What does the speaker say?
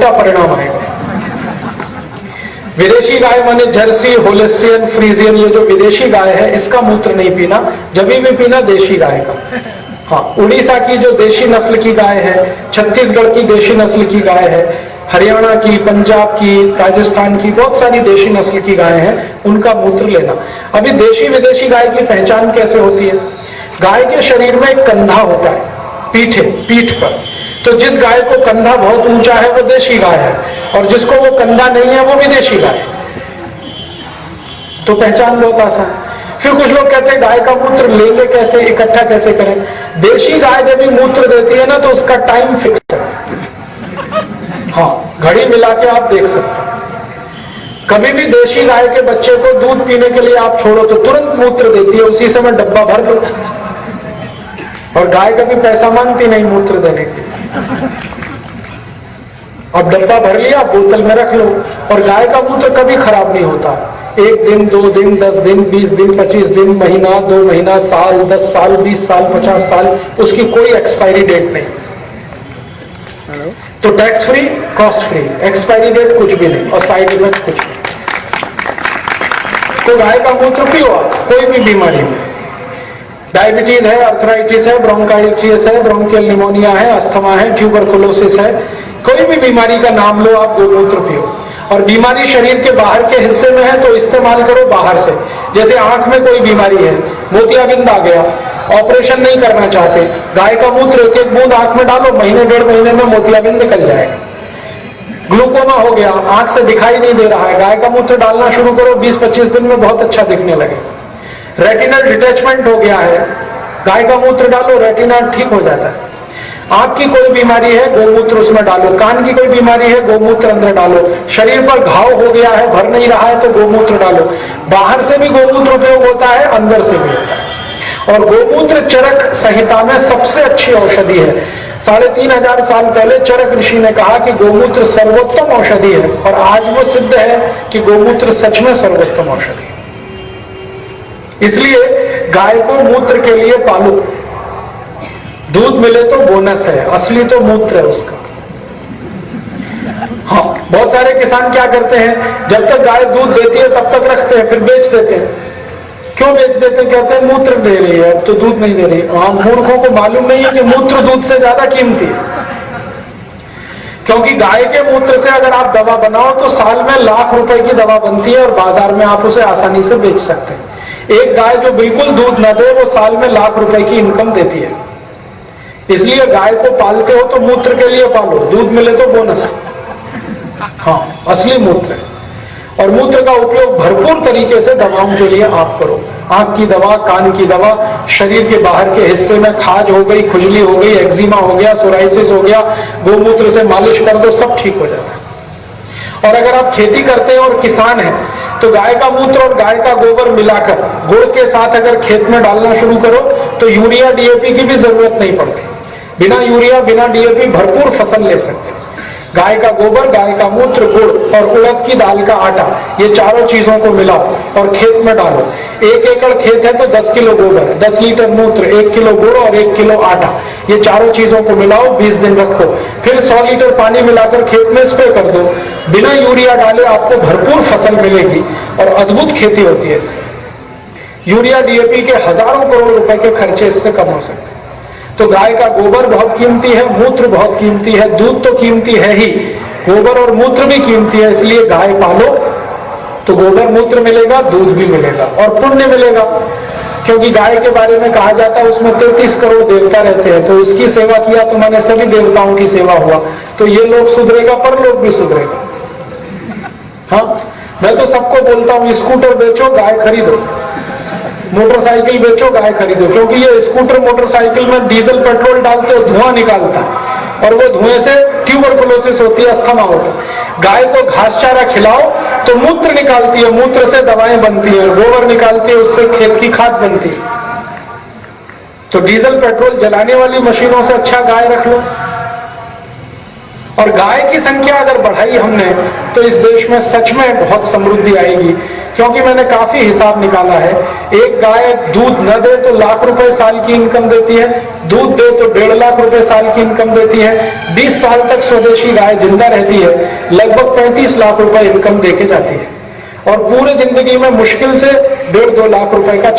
उल्टा परिणाम आएगा। विदेशी गाय माने जर्सी, होलिस्टियन, फ्रीजियन, ये जो विदेशी गाय है इसका मूत्र नहीं पीना, जब भी पीना देशी गाय का। हाँ, उड़ीसा की जो देशी नस्ल की गाय है, छत्तीसगढ़ की देशी नस्ल की गाय है, हरियाणा की, पंजाब की, राजस्थान की, बहुत सारी देशी नस्ल की गाय हैं, उनका मूत्र लेना। अभी देशी विदेशी गाय की पहचान कैसे होती है? गाय के शरीर में एक कंधा होता है पीठ पर, तो जिस गाय को कंधा बहुत ऊंचा है वो देशी गाय है, और जिसको वो कंधा नहीं है वो विदेशी गाय है। तो पहचान बहुत आसान है। फिर कुछ लोग कहते हैं गाय का मूत्र लेंगे कैसे, इकट्ठा कैसे करें? देशी गाय जब भी मूत्र देती है ना तो उसका टाइम फिक्स है। हाँ, घड़ी मिला के आप देख सकते हैं। कभी भी देशी गाय के बच्चे को दूध पीने के लिए आप छोड़ो तो तुरंत मूत्र देती है, उसी समय डब्बा भर लो। और गाय कभी पैसा मांगती नहीं मूत्र देने के लिए। अब डब्बा भर लिया, बोतल में रख लो। और गाय का मूत्र कभी खराब नहीं होता। 1 दिन, 2 दिन, 10 दिन, 20 दिन, 25 दिन, महीना, 2 महीना, साल, 10 साल, 20 साल, 50 साल, उसकी कोई एक्सपायरी डेट नहीं। तो tax free, cost free, expiry date कुछ भी नहीं, और साइड इफेक्ट कुछ नहीं। तो गाय का मूत्र पियो आप, कोई भी बीमारी में। डायबिटीज है, अर्थराइटिस है, ब्रोंकाइटिस है, ब्रोंकियल निमोनिया है, अस्थमा है, ट्यूबरकुलोसिस है, कोई भी बीमारी का नाम लो आप, गोमूत्र पियो। और बीमारी शरीर के बाहर के हिस्से में है तो इस्तेमाल करो बाहर से। जैसे आंख में कोई बीमारी है, मोतियाबिंद आ गया, ऑपरेशन नहीं करना चाहते, गाय का मूत्र 1-1 बूंद आंख में डालो, महीने 1.5 महीने में मोतियाबिंद निकल जाएगा। ग्लूकोमा हो गया, आंख से दिखाई नहीं दे रहा है, गाय का मूत्र डालना शुरू करो, 20-25 दिन में बहुत अच्छा दिखने लगेगा। रेटिनल डिटैचमेंट हो गया है, गाय का मूत्र डालो, रेटिना ठीक हो जाता है। आंख की कोई बीमारी है, गोमूत्र उसमें डालो। कान की कोई बीमारी है, गोमूत्र अंदर डालो। शरीर पर घाव हो गया है, भर नहीं रहा है, तो गोमूत्र डालो। बाहर से भी गोमूत्र उपयोग होता है, अंदर से भी होता है। और गोमूत्र चरक संहिता में सबसे अच्छी औषधि है। 3500 साल पहले चरक ऋषि ने कहा कि गोमूत्र सर्वोत्तम औषधि है, और आज वो सिद्ध है कि गोमूत्र सच में सर्वोत्तम औषधि है। इसलिए गाय को मूत्र के लिए पालो। दूध मिले तो बोनस है, असली तो मूत्र है उसका। हाँ, बहुत सारे किसान क्या करते हैं, जब तक गाय दूध देती है तब तक रखते हैं, फिर बेच देते हैं। क्यों बेच देते हैं? कहते हैं मूत्र दे रही है, अब तो दूध नहीं दे रही। हाँ, मूर्खों को मालूम नहीं है कि मूत्र दूध से ज्यादा कीमती है। क्योंकि गाय के मूत्र से अगर आप दवा बनाओ तो साल में लाख रुपए की दवा बनती है, और बाजार में आप उसे आसानी से बेच सकते हैं। एक गाय जो बिल्कुल दूध न दे वो साल में लाख रुपए की इनकम देती है। इसलिए गाय को पालते हो तो मूत्र के लिए पालो, दूध मिले तो बोनस। हाँ, असली मूत्र है। और मूत्र का उपयोग भरपूर तरीके से दवाओं के लिए आप करो। आंख की दवा, कान की दवा, शरीर के बाहर के हिस्से में खाज हो गई, खुजली हो गई, एक्जिमा हो गया, सोराइसिस हो गया, गोमूत्र से मालिश कर दो, सब ठीक हो जाता है। और अगर आप खेती करते हैं और किसान हैं तो गाय का मूत्र और गाय का गोबर मिलाकर गुड़ के साथ अगर खेत में डालना शुरू करो तो यूरिया, डीएपी की भी जरूरत नहीं पड़ती। बिना यूरिया, बिना डीएपी भरपूर फसल ले सकते हैं। गाय का गोबर, गाय का मूत्र, गुड़ और उड़द की दाल का आटा, ये चारों चीजों को मिलाओ और खेत में डालो। 1 एकड़ खेत है तो 10 किलो गोबर, 10 लीटर मूत्र, 1 किलो गुड़ और 1 किलो आटा, ये चारों चीजों को मिलाओ, 20 दिन रखो, फिर 100 लीटर पानी मिलाकर खेत में स्प्रे कर दो। बिना यूरिया डाले आपको भरपूर फसल मिलेगी और अद्भुत खेती होती है इससे। यूरिया, डीएपी के हजारों करोड़ रुपए के खर्चे इससे कम हो सकते हैं। तो गाय का गोबर बहुत कीमती है, मूत्र बहुत कीमती है, दूध तो कीमती है ही, गोबर और मूत्र भी कीमती है। इसलिए गाय पालो तो गोबर मूत्र मिलेगा, दूध भी मिलेगा और पुण्य मिलेगा। क्योंकि गाय के बारे में कहा जाता है उसमें 33 करोड़ देवता रहते हैं, तो उसकी सेवा किया तो मैंने सभी देवताओं की सेवा हुआ, तो ये लोग सुधरेगा, परलोक भी सुधरेगा। हाँ, मैं तो सबको बोलता हूँ स्कूटर बेचो, गाय खरीदो, मोटरसाइकिल बेचो, गाय खरीदो। क्योंकि ये स्कूटर मोटरसाइकिल में डीजल पेट्रोल डालते हो, धुआं निकालता है, और वो धुएं से ट्यूबरकुलोसिस होती है, अस्थमा होता है। गाय को घास चारा खिलाओ तो मूत्र निकालती है, मूत्र से दवाएं बनती है, गोबर निकालती है, उससे खेत की खाद बनती है। तो डीजल पेट्रोल जलाने वाली मशीनों से अच्छा गाय रख लो। और गाय की संख्या अगर बढ़ाई हमने तो इस देश में सच में बहुत समृद्धि आएगी। क्योंकि मैंने काफी हिसाब निकाला है। एक गाय दूध न दे तो लाख रुपए साल की इनकम देती है, दूध दे तो 1.5 लाख रुपए साल की इनकम देती है। 20 साल तक स्वदेशी गाय जिंदा रहती है, लगभग 35 लाख रुपए इनकम देके जाती है, और पूरे जिंदगी में मुश्किल से 1.5-2 लाख रुपए का